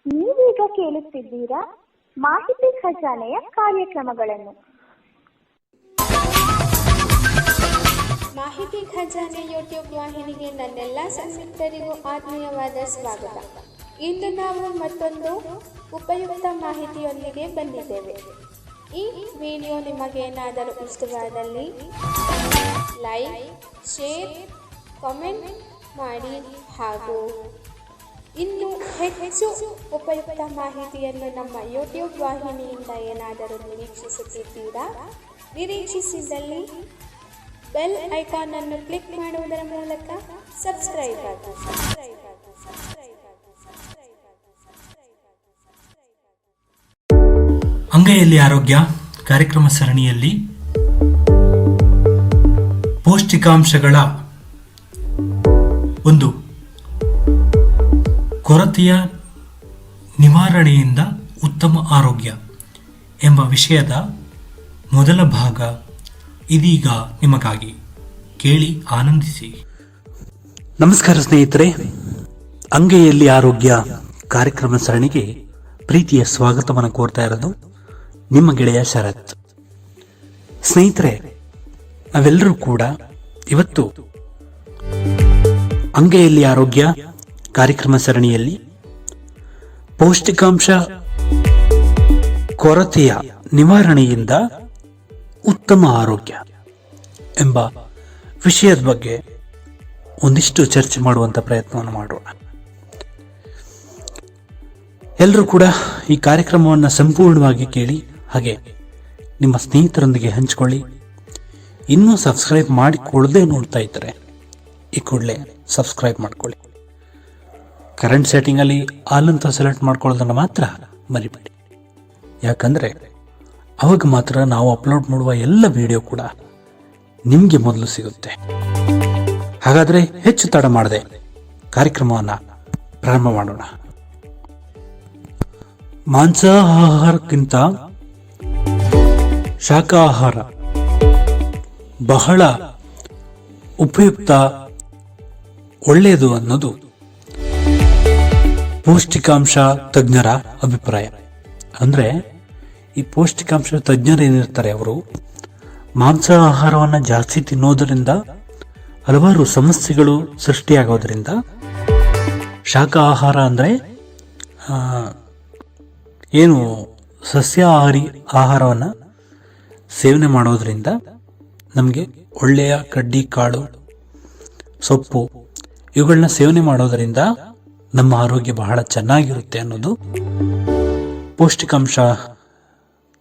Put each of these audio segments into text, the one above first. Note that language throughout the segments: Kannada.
ನೀವೀಗ ಕೇಳುತ್ತಿದ್ದೀರಾ ಮಾಹಿತಿ ಖಜಾನೆಯ ಕಾರ್ಯಕ್ರಮಗಳನ್ನು. ಮಾಹಿತಿ ಖಜಾನೆ ಯೂಟ್ಯೂಬ್ ವಾಹಿನಿಗೆ ನನ್ನೆಲ್ಲ ಸಂಯುಕ್ತರಿಗೂ ಆತ್ಮೀಯವಾದ ಸ್ವಾಗತ. ಇಂದು ನಾವು ಮತ್ತೊಂದು ಉಪಯುಕ್ತ ಮಾಹಿತಿಯೊಂದಿಗೆ ಬಂದಿದ್ದೇವೆ. ಈ ವಿಡಿಯೋ ನಿಮಗೇನಾದರೂ ಇಷ್ಟವಾದಲ್ಲಿ ಲೈಕ್, ಶೇರ್, ಕಾಮೆಂಟ್ ಮಾಡಿ ಹಾಗೂ ಇನ್ನು ಹೆಚ್ಚು ಉಪಯುಕ್ತ ಮಾಹಿತಿಯನ್ನು ನಮ್ಮ ಯೂಟ್ಯೂಬ್ ವಾಹಿನಿಯಿಂದ ಏನಾದರೂ ನಿರೀಕ್ಷಿಸುತ್ತಿದ್ದೀರಾ? ನಿರೀಕ್ಷಿಸಿದಲ್ಲಿ ಬೆಲ್ ಐಕಾನ್ ಅನ್ನು ಕ್ಲಿಕ್ ಮಾಡುವುದರ ಮೂಲಕ ಸಬ್ಸ್ಕ್ರೈಬ್ ಆಗಿ. ಅಂಗೈಯಲ್ಲಿ ಆರೋಗ್ಯ ಕಾರ್ಯಕ್ರಮ ಸರಣಿಯಲ್ಲಿ ಪೌಷ್ಟಿಕಾಂಶಗಳ ಒಂದು ಕೊರತೆಯ ನಿವಾರಣೆಯಿಂದ ಉತ್ತಮ ಆರೋಗ್ಯ ಎಂಬ ವಿಷಯದ ಮೊದಲ ಭಾಗ ಇದೀಗ ನಿಮಗಾಗಿ. ಕೇಳಿ ಆನಂದಿಸಿ. ನಮಸ್ಕಾರ ಸ್ನೇಹಿತರೆ, ಅಂಗೈಯಲ್ಲಿ ಆರೋಗ್ಯ ಕಾರ್ಯಕ್ರಮ ಸರಣಿಗೆ ಪ್ರೀತಿಯ ಸ್ವಾಗತವನ್ನು ಕೋರ್ತಾ ಇರೋದು ನಿಮ್ಮ ಗೆಳೆಯ ಶರತ್. ಸ್ನೇಹಿತರೆ, ನಾವೆಲ್ಲರೂ ಕೂಡ ಇವತ್ತು ಅಂಗೈಯಲ್ಲಿ ಆರೋಗ್ಯ ಕಾರ್ಯಕ್ರಮ ಸರಣಿಯಲ್ಲಿ ಪೌಷ್ಟಿಕಾಂಶ ಕೊರತೆಯ ನಿವಾರಣೆಯಿಂದ ಉತ್ತಮ ಆರೋಗ್ಯ ಎಂಬ ವಿಷಯದ ಬಗ್ಗೆ ಒಂದಿಷ್ಟು ಚರ್ಚೆ ಮಾಡುವಂತ ಪ್ರಯತ್ನವನ್ನು ಮಾಡೋಣ. ಎಲ್ಲರೂ ಕೂಡ ಈ ಕಾರ್ಯಕ್ರಮವನ್ನು ಸಂಪೂರ್ಣವಾಗಿ ಕೇಳಿ, ಹಾಗೆ ನಿಮ್ಮ ಸ್ನೇಹಿತರೊಂದಿಗೆ ಹಂಚಿಕೊಳ್ಳಿ. ಇನ್ನೂ ಸಬ್ಸ್ಕ್ರೈಬ್ ಮಾಡಿಕೊಳ್ಳದೆ ನೋಡ್ತಾ ಇದ್ದರೆ ಈ ಕೂಡಲೇ ಸಬ್ಸ್ಕ್ರೈಬ್ ಮಾಡ್ಕೊಳ್ಳಿ. ಕರೆಂಟ್ ಸೆಟ್ಟಿಂಗ್ ಅಲ್ಲಿ ಆಲ್ ಅಂತ ಸೆಲೆಕ್ಟ್ ಮಾಡ್ಕೊಳ್ಳೋದನ್ನು ಮಾತ್ರ ಮರಿಬೇಡಿ, ಯಾಕಂದ್ರೆ ಅವಾಗ ಮಾತ್ರ ನಾವು ಅಪ್ಲೋಡ್ ಮಾಡುವ ಎಲ್ಲ ವಿಡಿಯೋ ಕೂಡ ನಿಮ್ಗೆ ಮೊದಲು ಸಿಗುತ್ತೆ. ಹಾಗಾದ್ರೆ ಹೆಚ್ಚು ತಡ ಮಾಡದೆ ಕಾರ್ಯಕ್ರಮವನ್ನ ಪ್ರಾರಂಭ ಮಾಡೋಣ. ಮಾಂಸಾಹಾರಕ್ಕಿಂತ ಶಾಖಾಹಾರ ಬಹಳ ಉಪಯುಕ್ತ, ಒಳ್ಳೆಯದು ಅನ್ನೋದು ಪೌಷ್ಟಿಕಾಂಶ ತಜ್ಞರ ಅಭಿಪ್ರಾಯ. ಅಂದ್ರೆ ಈ ಪೌಷ್ಟಿಕಾಂಶ ತಜ್ಞರು ಏನಿರ್ತಾರೆ, ಅವರು ಮಾಂಸಾಹಾರವನ್ನು ಜಾಸ್ತಿ ತಿನ್ನೋದರಿಂದ ಹಲವಾರು ಸಮಸ್ಯೆಗಳು ಸೃಷ್ಟಿಯಾಗೋದ್ರಿಂದ ಶಾಖಾಹಾರ ಅಂದ್ರೆ ಏನು ಸಸ್ಯಾಹಾರಿ ಆಹಾರವನ್ನು ಸೇವನೆ ಮಾಡೋದ್ರಿಂದ ನಮಗೆ ಒಳ್ಳೆಯ ಕಡ್ಡಿ, ಕಾಳು, ಸೊಪ್ಪು ಇವುಗಳನ್ನ ಸೇವನೆ ಮಾಡೋದರಿಂದ ನಮ್ಮ ಆರೋಗ್ಯ ಬಹಳ ಚೆನ್ನಾಗಿರುತ್ತೆ ಅನ್ನೋದು ಪೌಷ್ಟಿಕಾಂಶ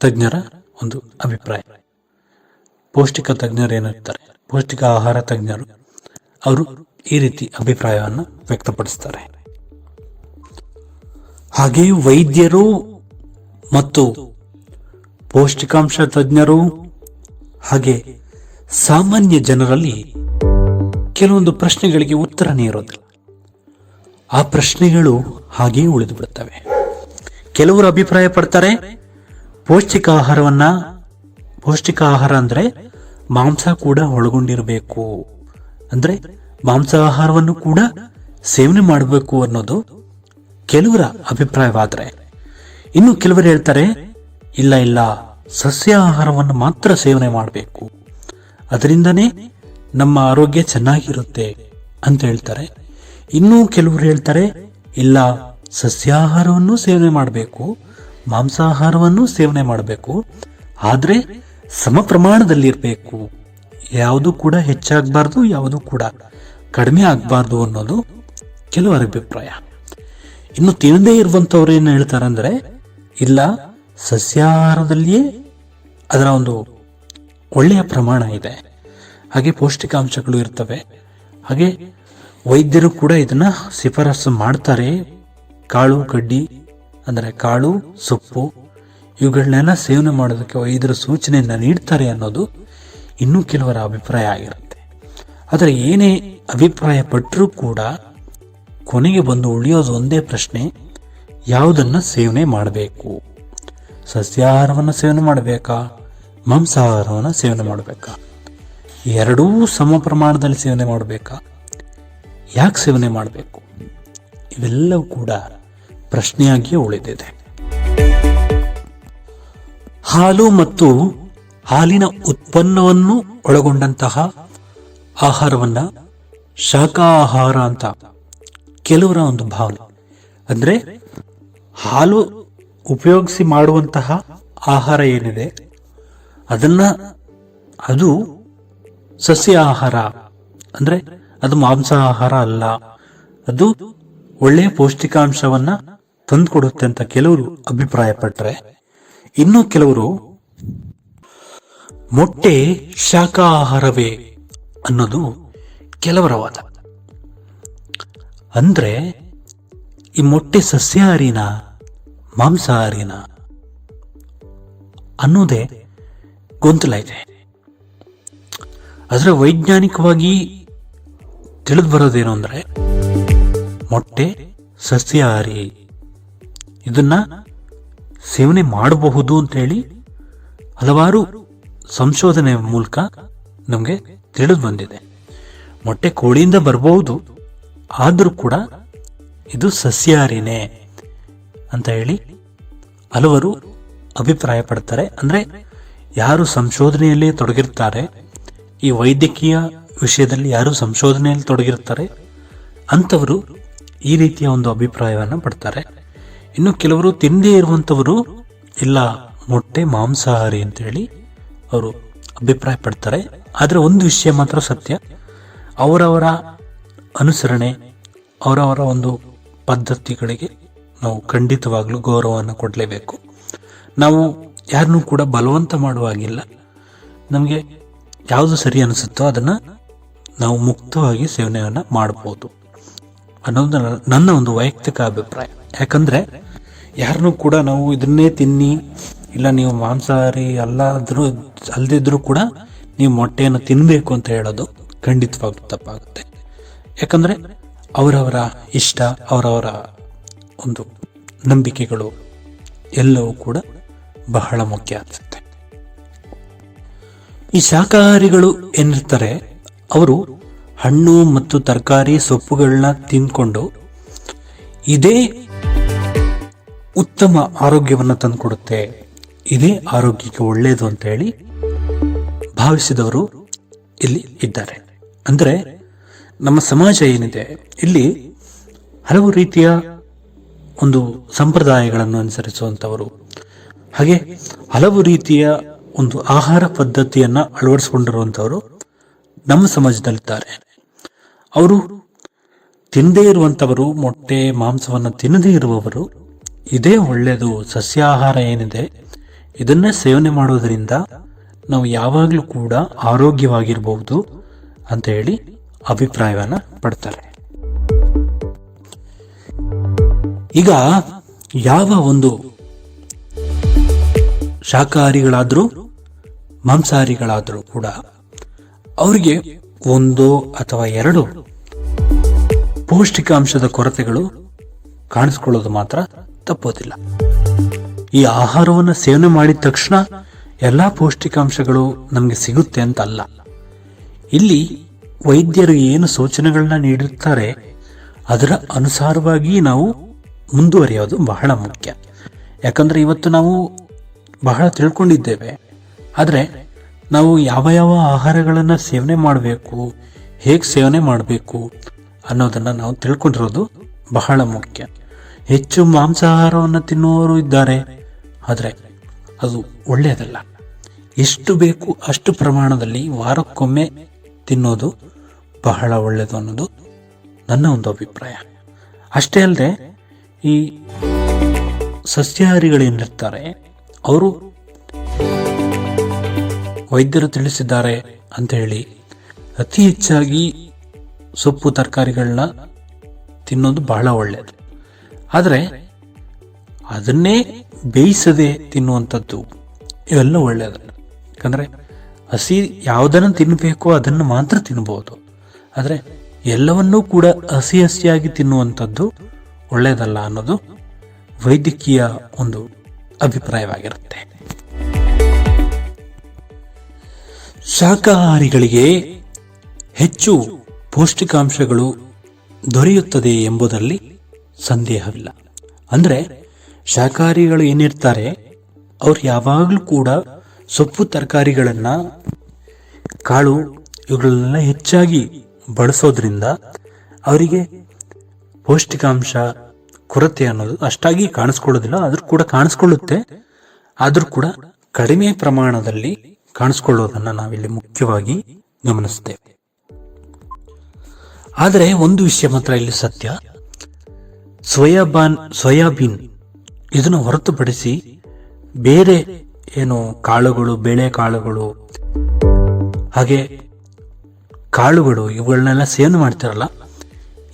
ತಜ್ಞರ ಒಂದು ಅಭಿಪ್ರಾಯ. ಪೌಷ್ಟಿಕ ತಜ್ಞರು ಏನಿರ್ತಾರೆ, ಪೌಷ್ಟಿಕ ಆಹಾರ ತಜ್ಞರು, ಅವರು ಈ ರೀತಿ ಅಭಿಪ್ರಾಯವನ್ನು ವ್ಯಕ್ತಪಡಿಸ್ತಾರೆ. ಹಾಗೆಯೇ ವೈದ್ಯರು ಮತ್ತು ಪೌಷ್ಟಿಕಾಂಶ ತಜ್ಞರು ಹಾಗೆ ಸಾಮಾನ್ಯ ಜನರಲ್ಲಿ ಕೆಲವೊಂದು ಪ್ರಶ್ನೆಗಳಿಗೆ ಉತ್ತರನೇ ಇರೋದಿಲ್ಲ. ಆ ಪ್ರಶ್ನೆಗಳು ಹಾಗೆಯೇ ಉಳಿದು ಬಿಡುತ್ತವೆ. ಕೆಲವರು ಅಭಿಪ್ರಾಯ ಪಡ್ತಾರೆ, ಪೌಷ್ಟಿಕ ಆಹಾರ ಅಂದ್ರೆ ಮಾಂಸ ಕೂಡ ಒಳಗೊಂಡಿರಬೇಕು, ಅಂದ್ರೆ ಮಾಂಸಾಹಾರವನ್ನು ಕೂಡ ಸೇವನೆ ಮಾಡಬೇಕು ಅನ್ನೋದು ಕೆಲವರ ಅಭಿಪ್ರಾಯವಾದ್ರೆ, ಇನ್ನು ಕೆಲವರು ಹೇಳ್ತಾರೆ ಇಲ್ಲ ಸಸ್ಯಾಹಾರವನ್ನು ಮಾತ್ರ ಸೇವನೆ ಮಾಡಬೇಕು, ಅದರಿಂದನೇ ನಮ್ಮ ಆರೋಗ್ಯ ಚೆನ್ನಾಗಿರುತ್ತೆ ಅಂತ ಹೇಳ್ತಾರೆ. ಇನ್ನೂ ಕೆಲವರು ಹೇಳ್ತಾರೆ ಇಲ್ಲ, ಸಸ್ಯಾಹಾರವನ್ನು ಸೇವನೆ ಮಾಡಬೇಕು, ಮಾಂಸಾಹಾರವನ್ನು ಸೇವನೆ ಮಾಡಬೇಕು, ಆದ್ರೆ ಸಮ ಪ್ರಮಾಣದಲ್ಲಿ ಇರಬೇಕು, ಯಾವುದು ಕೂಡ ಹೆಚ್ಚಾಗಬಾರ್ದು, ಯಾವುದು ಕೂಡ ಕಡಿಮೆ ಆಗಬಾರ್ದು ಅನ್ನೋದು ಕೆಲವರ ಅಭಿಪ್ರಾಯ. ಇನ್ನು ತಿನ್ನದೇ ಇರುವಂತವ್ರು ಏನು ಹೇಳ್ತಾರೆ ಅಂದ್ರೆ, ಇಲ್ಲ, ಸಸ್ಯಾಹಾರದಲ್ಲಿಯೇ ಅದರ ಒಂದು ಒಳ್ಳೆಯ ಪ್ರಮಾಣ ಇದೆ, ಹಾಗೆ ಪೌಷ್ಟಿಕಾಂಶಗಳು ಇರ್ತವೆ, ಹಾಗೆ ವೈದ್ಯರು ಕೂಡ ಇದನ್ನ ಶಿಫಾರಸು ಮಾಡ್ತಾರೆ. ಕಾಳು ಕಡ್ಡಿ ಅಂದ್ರೆ ಕಾಳು, ಸೊಪ್ಪು ಇವುಗಳನ್ನೆಲ್ಲ ಸೇವನೆ ಮಾಡೋದಕ್ಕೆ ವೈದ್ಯರು ಸೂಚನೆಯನ್ನ ನೀಡ್ತಾರೆ ಅನ್ನೋದು ಇನ್ನೂ ಕೆಲವರ ಅಭಿಪ್ರಾಯ ಆಗಿರುತ್ತೆ. ಆದರೆ ಏನೇ ಅಭಿಪ್ರಾಯ ಪಟ್ಟರೂ ಕೂಡ ಕೊನೆಗೆ ಬಂದು ಉಳಿಯೋದು ಒಂದೇ ಪ್ರಶ್ನೆ, ಯಾವುದನ್ನ ಸೇವನೆ ಮಾಡಬೇಕು? ಸಸ್ಯಾಹಾರವನ್ನು ಸೇವನೆ ಮಾಡಬೇಕಾ, ಮಾಂಸಾಹಾರವನ್ನು ಸೇವನೆ ಮಾಡಬೇಕಾ? ಎರಡೂ ಸಮ ಪ್ರಮಾಣದಲ್ಲಿ ಸೇವನೆ ಮಾಡಬೇಕಾ? ಯಾಕೆ ಸೇವನೆ ಮಾಡಬೇಕು? ಇವೆಲ್ಲವೂ ಕೂಡ ಪ್ರಶ್ನೆಯಾಗಿಯೇ ಉಳಿದಿದೆ. ಹಾಲು ಮತ್ತು ಹಾಲಿನ ಉತ್ಪನ್ನವನ್ನು ಒಳಗೊಂಡಂತಹ ಆಹಾರವನ್ನ ಶಾಖಾಹಾರ ಅಂತ ಕೆಲವರ ಒಂದು ಭಾವನೆ. ಅಂದ್ರೆ ಹಾಲು ಉಪಯೋಗಿಸಿ ಮಾಡುವಂತಹ ಆಹಾರ ಏನಿದೆ ಅದು ಸಸ್ಯ ಆಹಾರ, ಅಂದ್ರೆ ಅದು ಮಾಂಸಾಹಾರ ಅಲ್ಲ, ಅದು ಒಳ್ಳೆಯ ಪೌಷ್ಟಿಕಾಂಶವನ್ನ ತಂದುಕೊಡುತ್ತೆ ಅಂತ ಕೆಲವರು ಅಭಿಪ್ರಾಯ ಪಟ್ಟರೆ, ಇನ್ನು ಕೆಲವರು ಮೊಟ್ಟೆ ಶಾಖಾಹಾರವೇ ಅನ್ನೋದು ಕೆಲವರ ವಾದ. ಅಂದ್ರೆ ಈ ಮೊಟ್ಟೆ ಸಸ್ಯಾಹಾರಿನ ಮಾಂಸಾಹಾರಿನ ಅನ್ನೋದೇ ಗೊಂದಲ ಇದೆ. ಅದರ ವೈಜ್ಞಾನಿಕವಾಗಿ ತಿಳಿದು ಬರೋದೇನು ಅಂದ್ರೆ ಮೊಟ್ಟೆ ಸಸ್ಯಾಹಾರಿ, ಇದನ್ನ ಸೇವನೆ ಮಾಡಬಹುದು ಅಂತ ಹೇಳಿ ಹಲವಾರು ಸಂಶೋಧನೆ ಮೂಲಕ ನಮಗೆ ತಿಳಿದು ಬಂದಿದೆ. ಮೊಟ್ಟೆ ಕೋಳಿಯಿಂದ ಬರಬಹುದು, ಆದರೂ ಕೂಡ ಇದು ಸಸ್ಯಾಹಾರಿನೇ ಅಂತ ಹೇಳಿ ಹಲವರು ಅಭಿಪ್ರಾಯ ಪಡ್ತಾರೆ. ಅಂದ್ರೆ ಯಾರು ಸಂಶೋಧನೆಯಲ್ಲಿ ತೊಡಗಿರ್ತಾರೆ, ಈ ವೈದ್ಯಕೀಯ ವಿಷಯದಲ್ಲಿ ಯಾರು ಸಂಶೋಧನೆಯಲ್ಲಿ ತೊಡಗಿರ್ತಾರೆ ಅಂತವರು ಈ ರೀತಿಯ ಒಂದು ಅಭಿಪ್ರಾಯವನ್ನು ಪಡ್ತಾರೆ. ಇನ್ನು ಕೆಲವರು ತಿಂದೇ ಇರುವಂತವರು ಇಲ್ಲ ಮೊಟ್ಟೆ ಮಾಂಸಾಹಾರಿ ಅಂತ ಹೇಳಿ ಅವರು ಅಭಿಪ್ರಾಯ ಪಡ್ತಾರೆ. ಆದ್ರೆ ಒಂದು ವಿಷಯ ಮಾತ್ರ ಸತ್ಯ, ಅವರವರ ಅನುಸರಣೆ, ಅವರವರ ಒಂದು ಪದ್ಧತಿಗಳಿಗೆ ನಾವು ಖಂಡಿತವಾಗ್ಲೂ ಗೌರವವನ್ನು ಕೊಡಲೇಬೇಕು. ನಾವು ಯಾರನ್ನೂ ಕೂಡ ಬಲವಂತ ಮಾಡುವಾಗಿಲ್ಲ. ನಮಗೆ ಯಾವುದು ಸರಿ ಅನಿಸುತ್ತೋ ಅದನ್ನ ನಾವು ಮುಕ್ತವಾಗಿ ಸೇವನೆಯನ್ನ ಮಾಡಬಹುದು ಅನ್ನೋದು ನನ್ನ ಒಂದು ವೈಯಕ್ತಿಕ ಅಭಿಪ್ರಾಯ. ಯಾಕಂದ್ರೆ ಯಾರನ್ನೂ ಕೂಡ ನಾವು ಇದನ್ನೇ ತಿನ್ನಿ, ಇಲ್ಲ ನೀವು ಮಾಂಸಾಹಾರಿ ಅಲ್ಲದಿದ್ರು ಕೂಡ ನೀವು ಮೊಟ್ಟೆಯನ್ನು ತಿನ್ನಬೇಕು ಅಂತ ಹೇಳೋದು ಖಂಡಿತವಾಗ್ಲೂ ತಪ್ಪಾಗುತ್ತೆ. ಯಾಕಂದ್ರೆ ಅವರವರ ಇಷ್ಟ, ಅವರವರ ಒಂದು ನಂಬಿಕೆಗಳು ಎಲ್ಲವೂ ಕೂಡ ಬಹಳ ಮುಖ್ಯ ಅನಿಸುತ್ತೆ. ಈ ಶಾಕಾಹಾರಿಗಳು ಏನಿರ್ತಾರೆ ಅವರು ಹಣ್ಣು ಮತ್ತು ತರಕಾರಿ ಸೊಪ್ಪುಗಳನ್ನ ತಿಂದ್ಕೊಂಡು ಇದೇ ಉತ್ತಮ ಆರೋಗ್ಯವನ್ನು ತಂದುಕೊಡುತ್ತೆ, ಇದೇ ಆರೋಗ್ಯಕ್ಕೆ ಒಳ್ಳೆಯದು ಅಂತ ಹೇಳಿ ಭಾವಿಸಿದವರು ಇಲ್ಲಿ ಇದ್ದಾರೆ. ಅಂದ್ರೆ ನಮ್ಮ ಸಮಾಜ ಏನಿದೆ ಇಲ್ಲಿ ಹಲವು ರೀತಿಯ ಒಂದು ಸಂಪ್ರದಾಯಗಳನ್ನು ಅನುಸರಿಸುವಂತವರು, ಹಾಗೆ ಹಲವು ರೀತಿಯ ಒಂದು ಆಹಾರ ಪದ್ಧತಿಯನ್ನ ಅಳವಡಿಸಿಕೊಂಡಿರುವಂತವರು ನಮ್ಮ ಸಮಾಜದಲ್ಲಿದ್ದಾರೆ. ಅವರು ತಿನ್ನದೇ ಇರುವಂತವರು, ಮೊಟ್ಟೆ ಮಾಂಸವನ್ನು ತಿನ್ನದೇ ಇರುವವರು ಇದೇ ಒಳ್ಳೆಯದು, ಸಸ್ಯಾಹಾರ ಏನಿದೆ ಇದನ್ನೇ ಸೇವನೆ ಮಾಡೋದ್ರಿಂದ ನಾವು ಯಾವಾಗಲೂ ಕೂಡ ಆರೋಗ್ಯವಾಗಿರಬಹುದು ಅಂತ ಹೇಳಿ ಅಭಿಪ್ರಾಯವನ್ನ ಪಡ್ತಾರೆ. ಈಗ ಯಾವ ಒಂದು ಶಾಕಾಹಾರಿಗಳಾದ್ರೂ ಮಾಂಸಾಹಾರಿಗಳಾದ್ರೂ ಕೂಡ ಅವರಿಗೆ ಒಂದು ಅಥವಾ ಎರಡು ಪೌಷ್ಟಿಕಾಂಶದ ಕೊರತೆಗಳು ಕಾಣಿಸ್ಕೊಳ್ಳೋದು ಮಾತ್ರ ತಪ್ಪೋದಿಲ್ಲ. ಈ ಆಹಾರವನ್ನು ಸೇವನೆ ಮಾಡಿದ ತಕ್ಷಣ ಎಲ್ಲಾ ಪೌಷ್ಟಿಕಾಂಶಗಳು ನಮಗೆ ಸಿಗುತ್ತೆ ಅಂತ ಅಲ್ಲ. ಇಲ್ಲಿ ವೈದ್ಯರು ಏನು ಸೂಚನೆಗಳನ್ನ ನೀಡಿರ್ತಾರೆ ಅದರ ಅನುಸಾರವಾಗಿ ನಾವು ಮುಂದುವರಿಯೋದು ಬಹಳ ಮುಖ್ಯ. ಯಾಕಂದ್ರೆ ಇವತ್ತು ನಾವು ಬಹಳ ತಿಳ್ಕೊಂಡಿದ್ದೇವೆ, ಆದರೆ ನಾವು ಯಾವ ಯಾವ ಆಹಾರಗಳನ್ನ ಸೇವನೆ ಮಾಡಬೇಕು, ಹೇಗೆ ಸೇವನೆ ಮಾಡಬೇಕು ಅನ್ನೋದನ್ನ ನಾವು ತಿಳ್ಕೊಂಡಿರೋದು ಬಹಳ ಮುಖ್ಯ. ಹೆಚ್ಚು ಮಾಂಸಾಹಾರವನ್ನು ತಿನ್ನುವವರು ಇದ್ದಾರೆ, ಆದರೆ ಅದು ಒಳ್ಳೆಯದಲ್ಲ. ಎಷ್ಟು ಬೇಕು ಅಷ್ಟು ಪ್ರಮಾಣದಲ್ಲಿ ವಾರಕ್ಕೊಮ್ಮೆ ತಿನ್ನೋದು ಬಹಳ ಒಳ್ಳೆಯದು ಅನ್ನೋದು ನನ್ನ ಒಂದು ಅಭಿಪ್ರಾಯ. ಅಷ್ಟೇ ಅಲ್ಲದೆ ಈ ಸಸ್ಯಾಹಾರಿಗಳೇನಿರ್ತಾರೆ ಅವರು ವೈದ್ಯರು ತಿಳಿಸಿದ್ದಾರೆ ಅಂತ ಹೇಳಿ ಅತಿ ಹೆಚ್ಚಾಗಿ ಸೊಪ್ಪು ತರಕಾರಿಗಳನ್ನ ತಿನ್ನೋದು ಬಹಳ ಒಳ್ಳೆಯದು. ಆದರೆ ಅದನ್ನೇ ಬೇಯಿಸದೆ ತಿನ್ನುವಂಥದ್ದು ಇವೆಲ್ಲ ಒಳ್ಳೆಯದಲ್ಲ. ಯಾಕಂದ್ರೆ ಹಸಿ ಯಾವುದನ್ನು ತಿನ್ನಬೇಕೋ ಅದನ್ನು ಮಾತ್ರ ತಿನ್ನಬಹುದು, ಆದರೆ ಎಲ್ಲವನ್ನೂ ಕೂಡ ಹಸಿ ಹಸಿಯಾಗಿ ತಿನ್ನುವಂಥದ್ದು ಒಳ್ಳೆಯದಲ್ಲ ಅನ್ನೋದು ವೈದ್ಯಕೀಯ ಒಂದು ಅಭಿಪ್ರಾಯವಾಗಿರುತ್ತೆ. ಶಾಕಾಹಾರಿಗಳಿಗೆ ಹೆಚ್ಚು ಪೌಷ್ಟಿಕಾಂಶಗಳು ದೊರೆಯುತ್ತದೆ ಎಂಬುದರಲ್ಲಿ ಸಂದೇಹವಿಲ್ಲ. ಅಂದರೆ ಶಾಕಾಹಾರಿಗಳು ಏನಿರ್ತಾರೆ ಅವ್ರು ಯಾವಾಗಲೂ ಕೂಡ ಸೊಪ್ಪು ತರಕಾರಿಗಳನ್ನು, ಕಾಳು ಇವುಗಳನ್ನೆಲ್ಲ ಹೆಚ್ಚಾಗಿ ಬಳಸೋದ್ರಿಂದ ಅವರಿಗೆ ಪೌಷ್ಟಿಕಾಂಶ ಕೊರತೆ ಅನ್ನೋದು ಅಷ್ಟಾಗಿ ಕಾಣಿಸ್ಕೊಳ್ಳೋದಿಲ್ಲ. ಆದ್ರೂ ಕೂಡ ಕಾಣಿಸ್ಕೊಳ್ಳುತ್ತೆ, ಆದ್ರೂ ಕೂಡ ಕಡಿಮೆ ಪ್ರಮಾಣದಲ್ಲಿ ಕಾಣಿಸ್ಕೊಳ್ಳೋದನ್ನ ನಾವಿಲ್ಲಿ ಮುಖ್ಯವಾಗಿ ಗಮನಿಸ್ತೇವೆ. ಆದರೆ ಒಂದು ವಿಷಯ ಮಾತ್ರ ಇಲ್ಲಿ ಸತ್ಯ, ಸೋಯಾಬೀನ್ ಇದನ್ನು ಹೊರತುಪಡಿಸಿ ಬೇರೆ ಏನು ಕಾಳುಗಳು, ಬೇಳೆ ಕಾಳುಗಳು, ಹಾಗೆ ಕಾಳುಗಳು ಇವುಗಳನ್ನೆಲ್ಲ ಸೇವನೆ ಮಾಡ್ತಾರಲ್ಲ,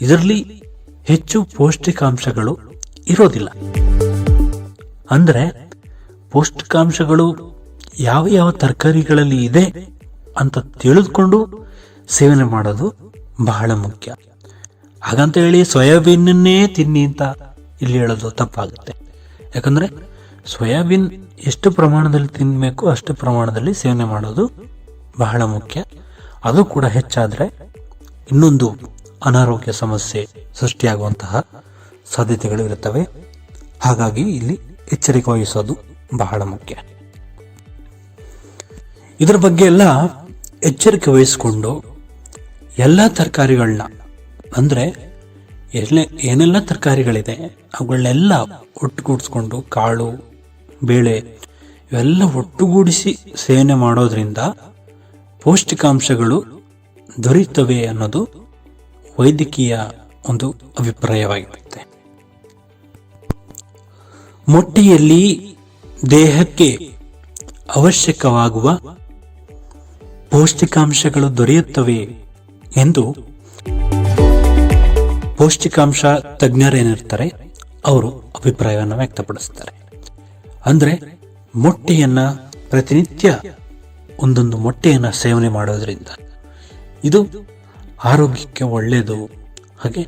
ಇದರಲ್ಲಿ ಹೆಚ್ಚು ಪೌಷ್ಟಿಕಾಂಶಗಳು ಇರೋದಿಲ್ಲ. ಅಂದ್ರೆ ಪೌಷ್ಟಿಕಾಂಶಗಳು ಯಾವ ಯಾವ ತರಕಾರಿಗಳಲ್ಲಿ ಇದೆ ಅಂತ ತಿಳಿದುಕೊಂಡು ಸೇವನೆ ಮಾಡೋದು ಬಹಳ ಮುಖ್ಯ. ಹಾಗಂತ ಹೇಳಿ ಸೋಯಾಬೀನನ್ನೇ ತಿನ್ನಿ ಅಂತ ಇಲ್ಲಿ ಹೇಳೋದು ತಪ್ಪಾಗುತ್ತೆ. ಯಾಕಂದ್ರೆ ಸೋಯಾಬೀನ್ ಎಷ್ಟು ಪ್ರಮಾಣದಲ್ಲಿ ತಿನ್ನಬೇಕು ಅಷ್ಟು ಪ್ರಮಾಣದಲ್ಲಿ ಸೇವನೆ ಮಾಡೋದು ಬಹಳ ಮುಖ್ಯ. ಅದು ಕೂಡ ಹೆಚ್ಚಾದ್ರೆ ಇನ್ನೊಂದು ಅನಾರೋಗ್ಯ ಸಮಸ್ಯೆ ಸೃಷ್ಟಿಯಾಗುವಂತಹ ಸಾಧ್ಯತೆಗಳು ಇರುತ್ತವೆ. ಹಾಗಾಗಿ ಇಲ್ಲಿ ಎಚ್ಚರಿಕೆ ವಹಿಸೋದು ಬಹಳ ಮುಖ್ಯ. ಇದರ ಬಗ್ಗೆ ಎಲ್ಲ ಎಚ್ಚರಿಕೆ ವಹಿಸಿಕೊಂಡು ಎಲ್ಲ ತರಕಾರಿಗಳನ್ನ, ಅಂದ್ರೆ ಏನೆಲ್ಲ ತರಕಾರಿಗಳಿದೆ ಅವುಗಳನ್ನೆಲ್ಲ ಒಟ್ಟುಗೂಡಿಸ್ಕೊಂಡು, ಕಾಳು, ಬೇಳೆ ಇವೆಲ್ಲ ಒಟ್ಟುಗೂಡಿಸಿ ಸೇವನೆ ಮಾಡೋದ್ರಿಂದ ಪೌಷ್ಟಿಕಾಂಶಗಳು ದೊರೆಯುತ್ತವೆ ಅನ್ನೋದು ವೈದ್ಯಕೀಯ ಒಂದು ಅಭಿಪ್ರಾಯವಾಗಿರುತ್ತೆ. ಮೊಟ್ಟೆಯಲ್ಲಿ ದೇಹಕ್ಕೆ ಅವಶ್ಯಕವಾಗುವ ಪೌಷ್ಟಿಕಾಂಶಗಳು ದೊರೆಯುತ್ತವೆ ಎಂದು ಪೌಷ್ಟಿಕಾಂಶ ತಜ್ಞರೇನಿರ್ತಾರೆ ಅವರು ಅಭಿಪ್ರಾಯವನ್ನು ವ್ಯಕ್ತಪಡಿಸ್ತಾರೆ. ಅಂದ್ರೆ ಮೊಟ್ಟೆಯನ್ನ ಪ್ರತಿನಿತ್ಯ ಒಂದೊಂದು ಮೊಟ್ಟೆಯನ್ನ ಸೇವನೆ ಮಾಡೋದ್ರಿಂದ ಇದು ಆರೋಗ್ಯಕ್ಕೆ ಒಳ್ಳೆಯದು. ಹಾಗೆ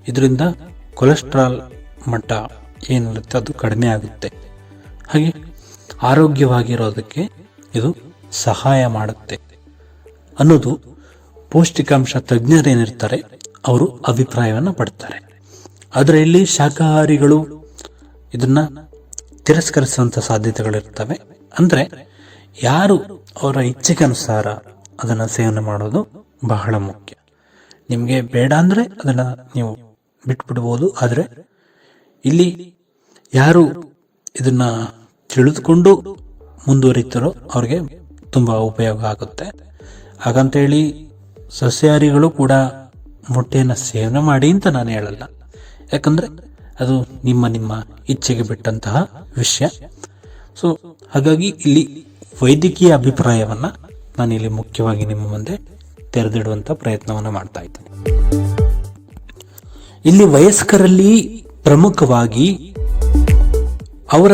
ಇದರಿಂದ ಕೊಲೆಸ್ಟ್ರಾಲ್ ಮಟ್ಟ ಏನಿರುತ್ತೆ ಅದು ಕಡಿಮೆ ಆಗುತ್ತೆ. ಹಾಗೆ ಆರೋಗ್ಯವಾಗಿರೋದಕ್ಕೆ ಇದು ಸಹಾಯ ಮಾಡುತ್ತೆ ಅನ್ನೋದು ಪೌಷ್ಟಿಕಾಂಶ ತಜ್ಞರೇನಿರ್ತಾರೆ ಅವರು ಅಭಿಪ್ರಾಯವನ್ನು ಪಡ್ತಾರೆ. ಆದರೆ ಇಲ್ಲಿ ಶಾಕಾಹಾರಿಗಳು ಇದನ್ನ ತಿರಸ್ಕರಿಸುವಂತ ಸಾಧ್ಯತೆಗಳಿರ್ತವೆ. ಅಂದ್ರೆ ಯಾರು ಅವರ ಇಚ್ಛೆಗನುಸಾರ ಅದನ್ನ ಸೇವನೆ ಮಾಡೋದು ಬಹಳ ಮುಖ್ಯ. ನಿಮ್ಗೆ ಬೇಡ ಅಂದ್ರೆ ಅದನ್ನ ನೀವು ಬಿಟ್ಬಿಡ್ಬೋದು. ಆದ್ರೆ ಇಲ್ಲಿ ಯಾರು ಇದನ್ನ ತಿಳಿದುಕೊಂಡು ಮುಂದುವರಿತಾರೋ ಅವ್ರಿಗೆ ತುಂಬಾ ಉಪಯೋಗ ಆಗುತ್ತೆ. ಹಾಗಂತೇಳಿ ಸಸ್ಯಾಹಾರಿಗಳು ಕೂಡ ಮೊಟ್ಟೆಯನ್ನು ಸೇವನೆ ಮಾಡಿ ಅಂತ ನಾನು ಹೇಳಲ್ಲ. ಯಾಕಂದ್ರೆ ಅದು ನಿಮ್ಮ ಇಚ್ಛೆಗೆ ಬಿಟ್ಟಂತಹ ವಿಷಯ. ಸೊ ಹಾಗಾಗಿ ಇಲ್ಲಿ ವೈದ್ಯಕೀಯ ಅಭಿಪ್ರಾಯವನ್ನ ನಾನು ಇಲ್ಲಿ ಮುಖ್ಯವಾಗಿ ನಿಮ್ಮ ಮುಂದೆ ತೆರೆದಿಡುವಂತ ಪ್ರಯತ್ನವನ್ನ ಮಾಡ್ತಾ ಇದ್ದೇನೆ. ಇಲ್ಲಿ ವಯಸ್ಕರಲ್ಲಿ ಪ್ರಮುಖವಾಗಿ ಅವರ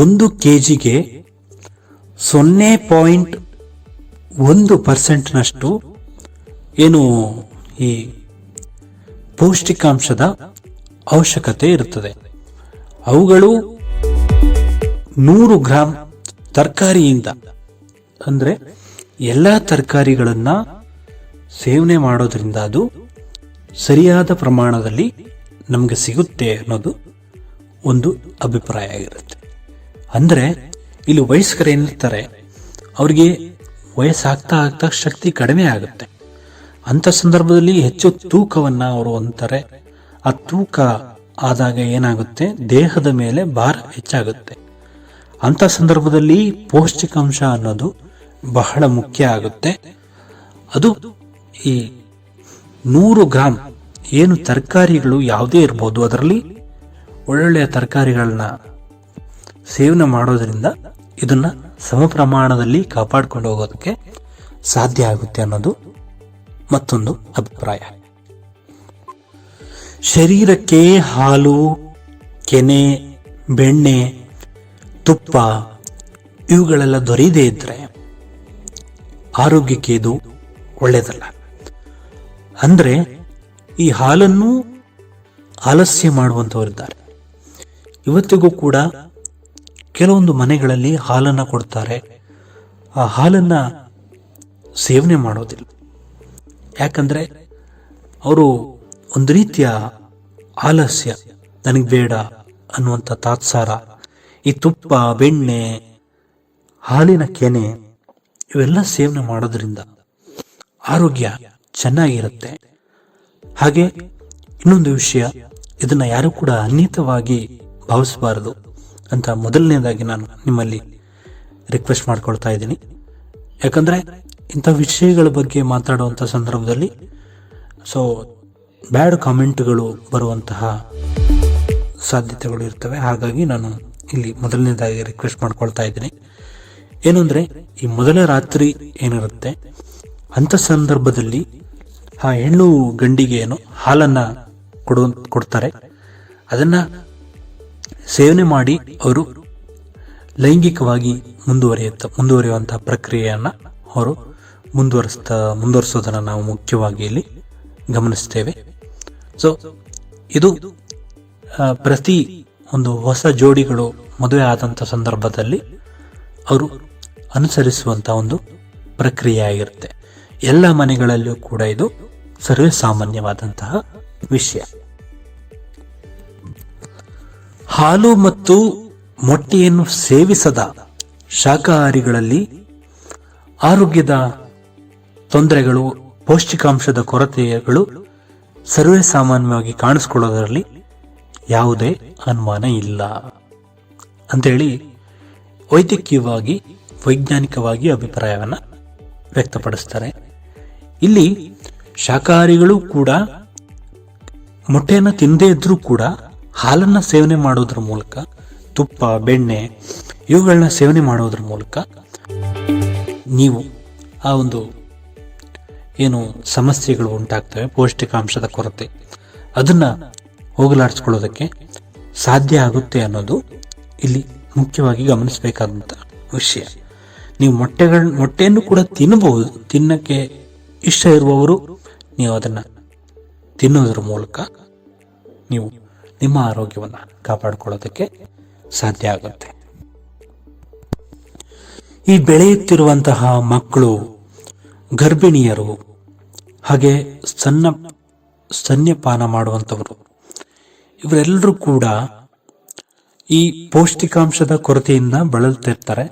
1 kgಗೆ 0.1% ಏನು ಈ ಪೌಷ್ಟಿಕಾಂಶದ ಅವಶ್ಯಕತೆ ಇರುತ್ತದೆ. ಅವುಗಳು 100 ಗ್ರಾಂ ತರಕಾರಿಯಿಂದ, ಅಂದ್ರೆ ಎಲ್ಲ ತರಕಾರಿಗಳನ್ನ ಸೇವನೆ ಮಾಡೋದ್ರಿಂದ ಅದು ಸರಿಯಾದ ಪ್ರಮಾಣದಲ್ಲಿ ನಮಗೆ ಸಿಗುತ್ತೆ ಅನ್ನೋದು ಒಂದು ಅಭಿಪ್ರಾಯ ಆಗಿರುತ್ತೆ. ಅಂದ್ರೆ ಇಲ್ಲಿ ವಯಸ್ಕರು ಏನಿರ್ತಾರೆ ಅವರಿಗೆ ವಯಸ್ಸಾಗ್ತಾ ಆಗ್ತಾ ಶಕ್ತಿ ಕಡಿಮೆ ಆಗುತ್ತೆ. ಅಂತ ಸಂದರ್ಭದಲ್ಲಿ ಹೆಚ್ಚು ತೂಕವನ್ನ ಅವರು ಹೊಂದ್ತಾರೆ. ಆ ತೂಕ ಆದಾಗ ಏನಾಗುತ್ತೆ, ದೇಹದ ಮೇಲೆ ಭಾರ ಹೆಚ್ಚಾಗುತ್ತೆ. ಅಂತ ಸಂದರ್ಭದಲ್ಲಿ ಪೌಷ್ಟಿಕಾಂಶ ಅನ್ನೋದು ಬಹಳ ಮುಖ್ಯ ಆಗುತ್ತೆ. ಅದು ಈ 100 ಗ್ರಾಂ ಏನು ತರಕಾರಿಗಳು ಯಾವುದೇ ಇರ್ಬೋದು, ಅದರಲ್ಲಿ ಒಳ್ಳೊಳ್ಳೆಯ ತರಕಾರಿಗಳನ್ನ ಸೇವನೆ ಮಾಡೋದ್ರಿಂದ ಇದನ್ನ ಸಮ ಪ್ರಮಾಣದಲ್ಲಿ ಕಾಪಾಡಿಕೊಂಡು ಹೋಗೋದಕ್ಕೆ ಸಾಧ್ಯ ಆಗುತ್ತೆ ಅನ್ನೋದು ಮತ್ತೊಂದು ಅಭಿಪ್ರಾಯ. ಶರೀರಕ್ಕೆ ಹಾಲು, ಕೆನೆ, ಬೆಣ್ಣೆ, ತುಪ್ಪ ಇವುಗಳೆಲ್ಲ ದೊರೆಯದೇ ಇದ್ರೆ ಆರೋಗ್ಯಕ್ಕೆ ಇದು ಒಳ್ಳೆಯದಲ್ಲ. ಅಂದ್ರೆ ಈ ಹಾಲನ್ನು ಆಲಸ್ಯ ಮಾಡುವಂತವರಿದ್ದಾರೆ. ಇವತ್ತಿಗೂ ಕೂಡ ಕೆಲವೊಂದು ಮನೆಗಳಲ್ಲಿ ಹಾಲನ್ನ ಕೊಡ್ತಾರೆ, ಆ ಹಾಲನ್ನ ಸೇವನೆ ಮಾಡೋದಿಲ್ಲ. ಯಾಕಂದ್ರೆ ಅವರು ಒಂದು ರೀತಿಯ ಆಲಸ್ಯ, ನನಗೆ ಬೇಡ ಅನ್ನುವಂಥ ತಾತ್ಸಾರ, ಈ ತುಪ್ಪ, ಬೆಣ್ಣೆ, ಹಾಲಿನ ಕೆನೆ ಇವೆಲ್ಲ ಸೇವನೆ ಮಾಡೋದ್ರಿಂದ ಆರೋಗ್ಯ ಚೆನ್ನಾಗಿರುತ್ತೆ. ಹಾಗೆ ಇನ್ನೊಂದು ವಿಷಯ, ಇದನ್ನ ಯಾರು ಕೂಡ ಅನ್ಯತವಾಗಿ ಭಾವಿಸಬಾರದು ಅಂತ ಮೊದಲನೇದಾಗಿ ನಾನು ನಿಮ್ಮಲ್ಲಿ ರಿಕ್ವೆಸ್ಟ್ ಮಾಡ್ಕೊಳ್ತಾ ಇದ್ದೀನಿ. ಯಾಕಂದ್ರೆ ಇಂಥ ವಿಷಯಗಳ ಬಗ್ಗೆ ಮಾತಾಡುವಂಥ ಸಂದರ್ಭದಲ್ಲಿ ಬ್ಯಾಡ್ ಕಾಮೆಂಟ್ಗಳು ಬರುವಂತಹ ಸಾಧ್ಯತೆಗಳು ಇರ್ತವೆ. ಹಾಗಾಗಿ ನಾನು ಇಲ್ಲಿ ಮೊದಲನೇದಾಗಿ ರಿಕ್ವೆಸ್ಟ್ ಮಾಡ್ಕೊಳ್ತಾ ಇದ್ದೀನಿ. ಏನು ಅಂದರೆ, ಈ ಮೊದಲ ರಾತ್ರಿ ಏನಿರುತ್ತೆ ಅಂಥ ಸಂದರ್ಭದಲ್ಲಿ ಆ ಹೆಣ್ಣು ಗಂಡಿಗೆ ಹಾಲನ್ನ ಕೊಡ್ತಾರೆ. ಅದನ್ನ ಸೇವನೆ ಮಾಡಿ ಅವರು ಲೈಂಗಿಕವಾಗಿ ಮುಂದುವರಿಯುವಂತಹ ಪ್ರಕ್ರಿಯೆಯನ್ನ ಅವರು ಮುಂದುವರಿಸೋದನ್ನ ನಾವು ಮುಖ್ಯವಾಗಿ ಇಲ್ಲಿ ಗಮನಿಸ್ತೇವೆ. ಇದು ಪ್ರತಿ ಒಂದು ಹೊಸ ಜೋಡಿಗಳು ಮದುವೆ ಆದಂಥ ಸಂದರ್ಭದಲ್ಲಿ ಅವರು ಅನುಸರಿಸುವಂತಹ ಒಂದು ಪ್ರಕ್ರಿಯೆ ಆಗಿರುತ್ತೆ. ಎಲ್ಲ ಮನೆಗಳಲ್ಲಿಯೂ ಕೂಡ ಇದು ಸರ್ವೇ ಸಾಮಾನ್ಯವಾದಂತಹ ವಿಷಯ. ಹಾಲು ಮತ್ತು ಮೊಟ್ಟೆಯನ್ನು ಸೇವಿಸದ ಶಾಕಾಹಾರಿಗಳಲ್ಲಿ ಆರೋಗ್ಯದ ತೊಂದರೆಗಳು, ಪೌಷ್ಟಿಕಾಂಶದ ಕೊರತೆಗಳು ಸರ್ವೇ ಸಾಮಾನ್ಯವಾಗಿ ಕಾಣಿಸ್ಕೊಳ್ಳೋದರಲ್ಲಿ ಯಾವುದೇ ಅನುಮಾನ ಇಲ್ಲ ಅಂತೇಳಿ ವೈಜ್ಞಾನಿಕವಾಗಿ ಅಭಿಪ್ರಾಯವನ್ನು ವ್ಯಕ್ತಪಡಿಸ್ತಾರೆ. ಇಲ್ಲಿ ಶಾಕಾಹಾರಿಗಳು ಕೂಡ ಮೊಟ್ಟೆಯನ್ನು ತಿನ್ನದೇ ಇದ್ರೂ ಕೂಡ ಹಾಲನ್ನ ಸೇವನೆ ಮಾಡೋದ್ರ ಮೂಲಕ, ತುಪ್ಪ, ಬೆಣ್ಣೆ ಇವುಗಳನ್ನ ಸೇವನೆ ಮಾಡೋದ್ರ ಮೂಲಕ ನೀವು ಆ ಒಂದು ಏನು ಸಮಸ್ಯೆಗಳು ಉಂಟಾಗ್ತವೆ, ಪೌಷ್ಟಿಕಾಂಶದ ಕೊರತೆ, ಅದನ್ನ ಹೋಗಲಾಡಿಸ್ಕೊಳ್ಳೋದಕ್ಕೆ ಸಾಧ್ಯ ಆಗುತ್ತೆ ಅನ್ನೋದು ಇಲ್ಲಿ ಮುಖ್ಯವಾಗಿ ಗಮನಿಸಬೇಕಾದಂಥ ವಿಷಯ. ನೀವು ಮೊಟ್ಟೆಯನ್ನು ಕೂಡ ತಿನ್ನಬಹುದು. ತಿನ್ನಕ್ಕೆ ಇಷ್ಟ ಇರುವವರು ನೀವು ಅದನ್ನ ತಿನ್ನೋದ್ರ ಮೂಲಕ ನೀವು ನಿಮ್ಮ ಆರೋಗ್ಯವನ್ನು ಕಾಪಾಡಿಕೊಳ್ಳೋದಕ್ಕೆ ಸಾಧ್ಯ ಆಗುತ್ತೆ. ಈ ಬೆಳೆಯುತ್ತಿರುವಂತಹ ಮಕ್ಕಳು, ಗರ್ಭಿಣಿಯರು, ಹಾಗೆ ಸ್ತನ್ಯಪಾನ ಮಾಡುವಂಥವರು ಇವರೆಲ್ಲರೂ ಕೂಡ ಈ ಪೌಷ್ಟಿಕಾಂಶದ ಕೊರತೆಯಿಂದ ಬಳಲ್ತಿರ್ತಾರೆ.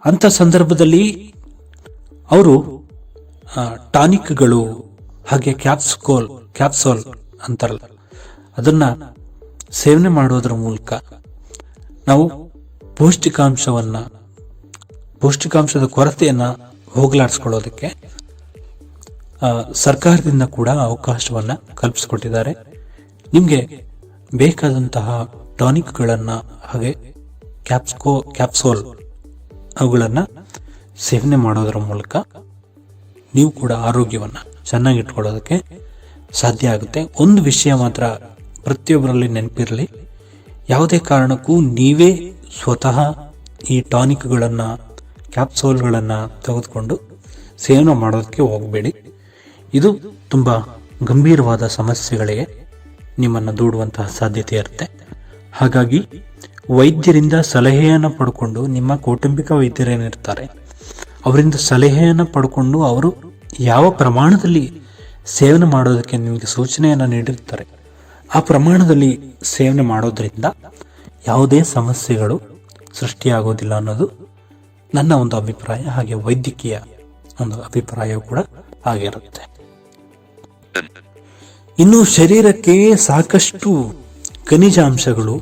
ಅಂತ ಸಂದರ್ಭದಲ್ಲಿ ಅವರು ಟಾನಿಕ್ಗಳು ಹಾಗೆ ಕ್ಯಾಪ್ಸೋಲ್ ಅಂತಾರಲ್ಲ, ಅದನ್ನ ಸೇವನೆ ಮಾಡೋದ್ರ ಮೂಲಕ ನಾವು ಪೌಷ್ಟಿಕಾಂಶದ ಕೊರತೆಯನ್ನ ಹೋಗಲಾಡಿಸ್ಕೊಳ್ಳೋದಕ್ಕೆ ಸರ್ಕಾರದಿಂದ ಕೂಡ ಅವಕಾಶವನ್ನ ಕಲ್ಪಿಸಿಕೊಟ್ಟಿದ್ದಾರೆ. ನಿಮಗೆ ಬೇಕಾದಂತಹ ಟಾನಿಕ್ಗಳನ್ನ ಹಾಗೆ ಕ್ಯಾಪ್ಸೋಲ್ ಅವುಗಳನ್ನ ಸೇವನೆ ಮಾಡೋದರ ಮೂಲಕ ನೀವು ಕೂಡ ಆರೋಗ್ಯವನ್ನ ಚೆನ್ನಾಗಿಟ್ಕೊಳ್ಳೋದಕ್ಕೆ ಸಾಧ್ಯ ಆಗುತ್ತೆ. ಒಂದು ವಿಷಯ ಮಾತ್ರ ಪ್ರತಿಯೊಬ್ಬರಲ್ಲಿ ನೆನಪಿರಲಿ, ಯಾವುದೇ ಕಾರಣಕ್ಕೂ ನೀವೇ ಸ್ವತಃ ಈ ಟಾನಿಕ್ಗಳನ್ನ, ಕ್ಯಾಪ್ಸೂಲ್ಗಳನ್ನ ತೆಗೆದುಕೊಂಡು ಸೇವನೆ ಮಾಡೋದಕ್ಕೆ ಹೋಗಬೇಡಿ. ಇದು ತುಂಬಾ ಗಂಭೀರವಾದ ಸಮಸ್ಯೆಗಳಿಗೆ ನಿಮ್ಮನ್ನು ದೂಡುವಂತಹ ಸಾಧ್ಯತೆ ಇರುತ್ತೆ. ಹಾಗಾಗಿ ವೈದ್ಯರಿಂದ ಸಲಹೆಯನ್ನು ಪಡ್ಕೊಂಡು, ನಿಮ್ಮ ಕೌಟುಂಬಿಕ ವೈದ್ಯರೇನಿರ್ತಾರೆ ಅವರಿಂದ ಸಲಹೆಯನ್ನು ಪಡ್ಕೊಂಡು ಅವರು ಯಾವ ಪ್ರಮಾಣದಲ್ಲಿ ಸೇವನೆ ಮಾಡೋದಕ್ಕೆ ನಿಮಗೆ ಸೂಚನೆಯನ್ನು ನೀಡಿರ್ತಾರೆ ಆ ಪ್ರಮಾಣದಲ್ಲಿ ಸೇವನೆ ಮಾಡೋದ್ರಿಂದ ಯಾವುದೇ ಸಮಸ್ಯೆಗಳು ಸೃಷ್ಟಿಯಾಗೋದಿಲ್ಲ ಅನ್ನೋದು ನನ್ನ ಒಂದು ಅಭಿಪ್ರಾಯ. ಹಾಗೆ ವೈದ್ಯಕೀಯ ಒಂದು ಅಭಿಪ್ರಾಯವೂ ಕೂಡ ಆಗಿರುತ್ತೆ. ಇನ್ನು ಶರೀರಕ್ಕೆ ಸಾಕಷ್ಟು ಖನಿಜಾಂಶಗಳು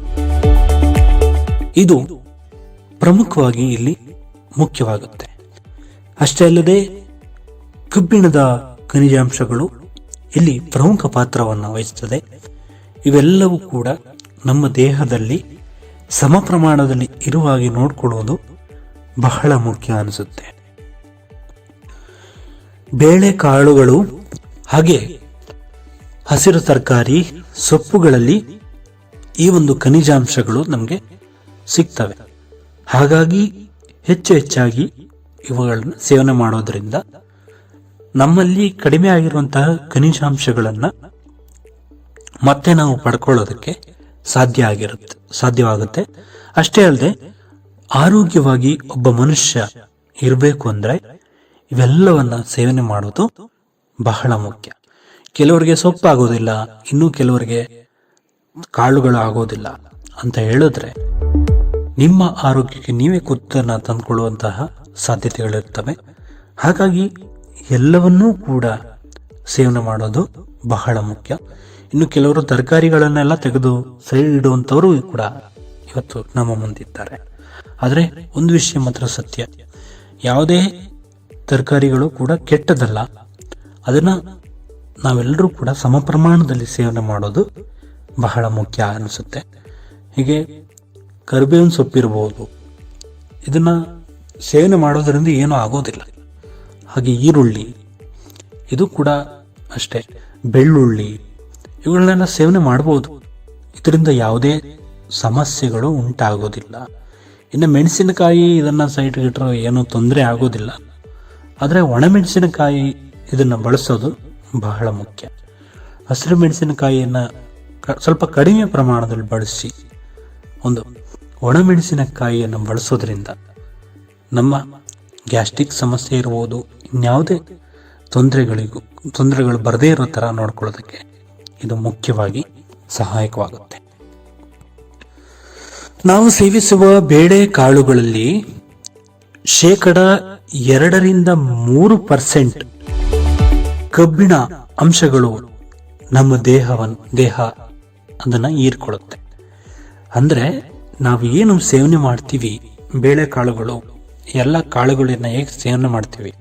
ಇದು ಪ್ರಮುಖವಾಗಿ ಇಲ್ಲಿ ಮುಖ್ಯವಾಗುತ್ತೆ. ಅಷ್ಟೇ ಅಲ್ಲದೆ ಕಬ್ಬಿಣದ ಖನಿಜಾಂಶಗಳು ಇಲ್ಲಿ ಪ್ರಮುಖ ಪಾತ್ರವನ್ನು ವಹಿಸುತ್ತದೆ. ಇವೆಲ್ಲವೂ ಕೂಡ ನಮ್ಮ ದೇಹದಲ್ಲಿ ಸಮ ಪ್ರಮಾಣದಲ್ಲಿ ಇರುವ ಹಾಗೆ ನೋಡಿಕೊಳ್ಳುವುದು ಬಹಳ ಮುಖ್ಯ ಅನಿಸುತ್ತೆ. ಬೇಳೆಕಾಳುಗಳು ಹಾಗೆ ಹಸಿರು ತರಕಾರಿ, ಸೊಪ್ಪುಗಳಲ್ಲಿ ಈ ಒಂದು ಖನಿಜಾಂಶಗಳು ನಮಗೆ ಸಿಗ್ತವೆ. ಹಾಗಾಗಿ ಹೆಚ್ಚಾಗಿ ಇವುಗಳನ್ನು ಸೇವನೆ ಮಾಡೋದ್ರಿಂದ ನಮ್ಮಲ್ಲಿ ಕಡಿಮೆ ಆಗಿರುವಂತಹ ಖನಿಜಾಂಶಗಳನ್ನ ಮತ್ತೆ ನಾವು ಪಡ್ಕೊಳ್ಳೋದಕ್ಕೆ ಸಾಧ್ಯವಾಗುತ್ತೆ. ಅಷ್ಟೇ ಅಲ್ಲದೆ ಆರೋಗ್ಯವಾಗಿ ಒಬ್ಬ ಮನುಷ್ಯ ಇರಬೇಕು ಅಂದ್ರೆ ಇವೆಲ್ಲವನ್ನ ಸೇವನೆ ಮಾಡೋದು ಬಹಳ ಮುಖ್ಯ. ಕೆಲವರಿಗೆ ಸೊಪ್ಪಾಗೋದಿಲ್ಲ, ಇನ್ನು ಕೆಲವರಿಗೆ ಕಾಳುಗಳು ಆಗೋದಿಲ್ಲ ಅಂತ ಹೇಳಿದ್ರೆ ನಿಮ್ಮ ಆರೋಗ್ಯಕ್ಕೆ ನೀವೇ ಕುತ್ತನ್ನು ತಂದುಕೊಳ್ಳುವಂತಹ ಸಾಧ್ಯತೆಗಳಿರ್ತವೆ. ಹಾಗಾಗಿ ಎಲ್ಲವನ್ನೂ ಕೂಡ ಸೇವನೆ ಮಾಡೋದು ಬಹಳ ಮುಖ್ಯ. ಇನ್ನು ಕೆಲವರು ತರಕಾರಿಗಳನ್ನೆಲ್ಲ ತೆಗೆದು ಸೈಡ್ ಇಡುವಂಥವರು ಕೂಡ ಇವತ್ತು ನಮ್ಮ ಮುಂದಿದ್ದಾರೆ. ಆದರೆ ಒಂದು ವಿಷಯ ಮಾತ್ರ ಸತ್ಯ, ಯಾವುದೇ ತರಕಾರಿಗಳು ಕೂಡ ಕೆಟ್ಟದಲ್ಲ. ಅದನ್ನು ನಾವೆಲ್ಲರೂ ಕೂಡ ಸಮ ಪ್ರಮಾಣದಲ್ಲಿ ಸೇವನೆ ಮಾಡೋದು ಬಹಳ ಮುಖ್ಯ ಅನಿಸುತ್ತೆ. ಹೀಗೆ ಕರಿಬೇವಿನ ಸೊಪ್ಪಿರ್ಬೋದು, ಇದನ್ನು ಸೇವನೆ ಮಾಡೋದರಿಂದ ಏನೂ ಆಗೋದಿಲ್ಲ. ಹಾಗೆ ಈರುಳ್ಳಿ, ಇದು ಕೂಡ ಅಷ್ಟೇ, ಬೆಳ್ಳುಳ್ಳಿ, ಇವುಗಳನ್ನೆಲ್ಲ ಸೇವನೆ ಮಾಡ್ಬೋದು. ಇದರಿಂದ ಯಾವುದೇ ಸಮಸ್ಯೆಗಳು ಉಂಟಾಗೋದಿಲ್ಲ. ಇನ್ನು ಮೆಣಸಿನಕಾಯಿ ಇದನ್ನು ಸೈಡ್ಗೆ ಇಟ್ಟರೆ ಏನೂ ತೊಂದರೆ ಆಗೋದಿಲ್ಲ. ಆದರೆ ಒಣಮೆಣಸಿನಕಾಯಿ ಇದನ್ನು ಬಳಸೋದು ಬಹಳ ಮುಖ್ಯ. ಹಸಿರು ಮೆಣಸಿನಕಾಯಿಯನ್ನು ಸ್ವಲ್ಪ ಕಡಿಮೆ ಪ್ರಮಾಣದಲ್ಲಿ ಬಳಸಿ ಒಂದು ಒಣಮೆಣಸಿನಕಾಯಿಯನ್ನು ಬಳಸೋದ್ರಿಂದ ನಮ್ಮ ಗ್ಯಾಸ್ಟ್ರಿಕ್ ಸಮಸ್ಯೆ ಇರ್ಬೋದು, ಇನ್ಯಾವುದೇ ತೊಂದರೆಗಳು ಬರದೇ ಇರೋ ಥರ ನೋಡ್ಕೊಳ್ಳೋದಕ್ಕೆ ಇದು ಮುಖ್ಯವಾಗಿ ಸಹಾಯಕವಾಗುತ್ತೆ. ನಾವು ಸೇವಿಸುವ ಬೇಳೆ ಕಾಳುಗಳಲ್ಲಿ 2-3% ಕಬ್ಬಿಣ ಅಂಶಗಳು ನಮ್ಮ ದೇಹ ಅದನ್ನ ಹೀರ್ಕೊಳ್ಳುತ್ತೆ. ಅಂದ್ರೆ ನಾವು ಏನು ಸೇವನೆ ಮಾಡ್ತೀವಿ, ಬೇಳೆ ಕಾಳುಗಳು, ಎಲ್ಲ ಕಾಳುಗಳನ್ನ ಹೇಗೆ ಸೇವನೆ ಮಾಡ್ತೀವಿ,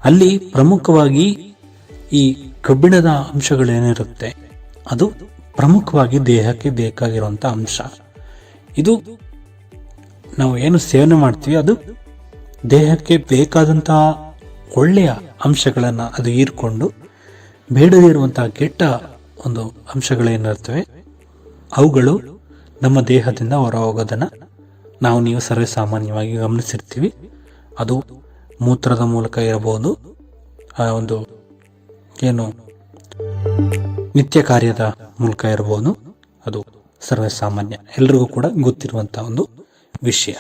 ಅಲ್ಲಿ ಪ್ರಮುಖವಾಗಿ ಈ ಕಬ್ಬಿಣದ ಅಂಶಗಳೇನಿರುತ್ತೆ ಅದು ಪ್ರಮುಖವಾಗಿ ದೇಹಕ್ಕೆ ಬೇಕಾಗಿರುವಂಥ ಅಂಶ. ಇದು ನಾವು ಏನು ಸೇವನೆ ಮಾಡ್ತೀವಿ ಅದು ದೇಹಕ್ಕೆ ಬೇಕಾದಂತಹ ಒಳ್ಳೆಯ ಅಂಶಗಳನ್ನು ಅದು ಹೀರ್ಕೊಂಡು ಬೇಡದೇ ಇರುವಂತಹ ಕೆಟ್ಟ ಒಂದು ಅಂಶಗಳೇನಿರ್ತವೆ ಅವುಗಳು ನಮ್ಮ ದೇಹದಿಂದ ಹೊರ ಹೋಗೋದನ್ನು ನೀವು ಸರ್ವೇ ಸಾಮಾನ್ಯವಾಗಿ ಗಮನಿಸಿರ್ತೀವಿ. ಅದು ಮೂತ್ರದ ಮೂಲಕ ಇರಬಹುದು, ಒಂದು ಏನು ನಿತ್ಯ ಕಾರ್ಯದ ಮೂಲಕ ಇರಬಹುದು, ಅದು ಸರ್ವೇ ಸಾಮಾನ್ಯ, ಎಲ್ರಿಗೂ ಕೂಡ ಗೊತ್ತಿರುವಂತಹ ಒಂದು ವಿಷಯ.